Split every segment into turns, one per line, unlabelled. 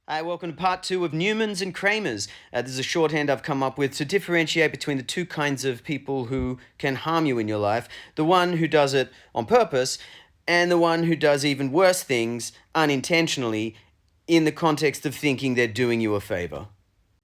Hi, welcome to part two of Newmans and Kramers. This is a shorthand I've come up with to differentiate between the two kinds of people who can harm you in your life. The one who does it on purpose, and the one who does even worse things unintentionally in the context of thinking they're doing you a favor.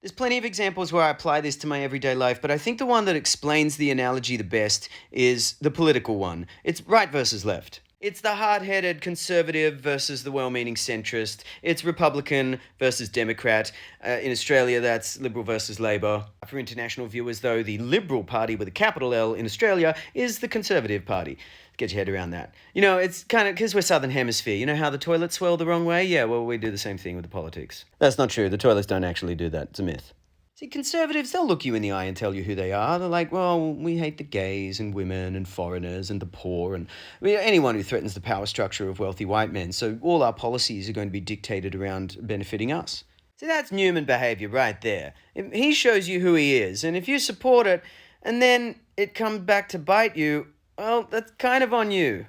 There's plenty of examples where I apply this to my everyday life, but I think the one that explains the analogy the best is the political one. It's right versus left. It's the hard-headed conservative versus the well-meaning centrist. It's Republican versus Democrat. In Australia, that's Liberal versus Labor. For international viewers, though, the Liberal Party with a capital L in Australia is the Conservative Party. Get your head around that. You know, it's kind of because we're Southern Hemisphere. You know how the toilets swirl the wrong way? Yeah, well, we do the same thing with the politics. That's not true. The toilets don't actually do that. It's a myth. See, conservatives, they'll look you in the eye and tell you who they are. They're like, well, we hate the gays and women and foreigners and the poor and anyone who threatens the power structure of wealthy white men. So all our policies are going to be dictated around benefiting us. See, that's Newman behavior right there. He shows you who he is, and if you support it and then it comes back to bite you, well, that's kind of on you.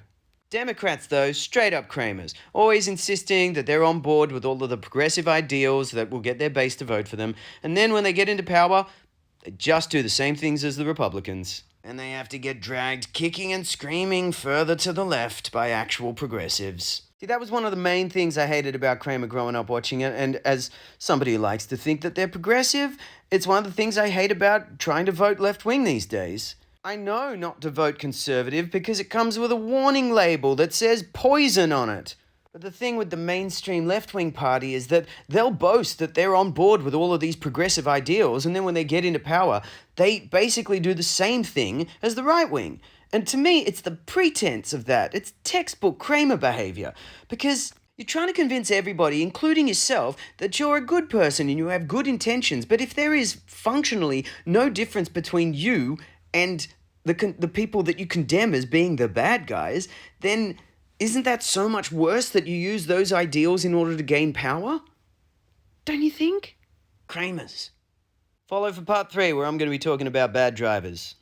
Democrats, though, straight up Kramers, always insisting that they're on board with all of the progressive ideals that will get their base to vote for them, and then when they get into power, they just do the same things as the Republicans. And they have to get dragged kicking and screaming further to the left by actual progressives. See, that was one of the main things I hated about Kramer growing up watching it, and as somebody who likes to think that they're progressive, it's one of the things I hate about trying to vote left-wing these days. I know not to vote conservative because it comes with a warning label that says poison on it. But the thing with the mainstream left-wing party is that they'll boast that they're on board with all of these progressive ideals, and then when they get into power, they basically do the same thing as the right wing. And to me, it's the pretense of that. It's textbook Kramer behavior. Because you're trying to convince everybody, including yourself, that you're a good person and you have good intentions. But if there is functionally no difference between you and the people that you condemn as being the bad guys, then isn't that so much worse that you use those ideals in order to gain power? Don't you think? Kramers. Follow for part 3, where I'm going to be talking about bad drivers.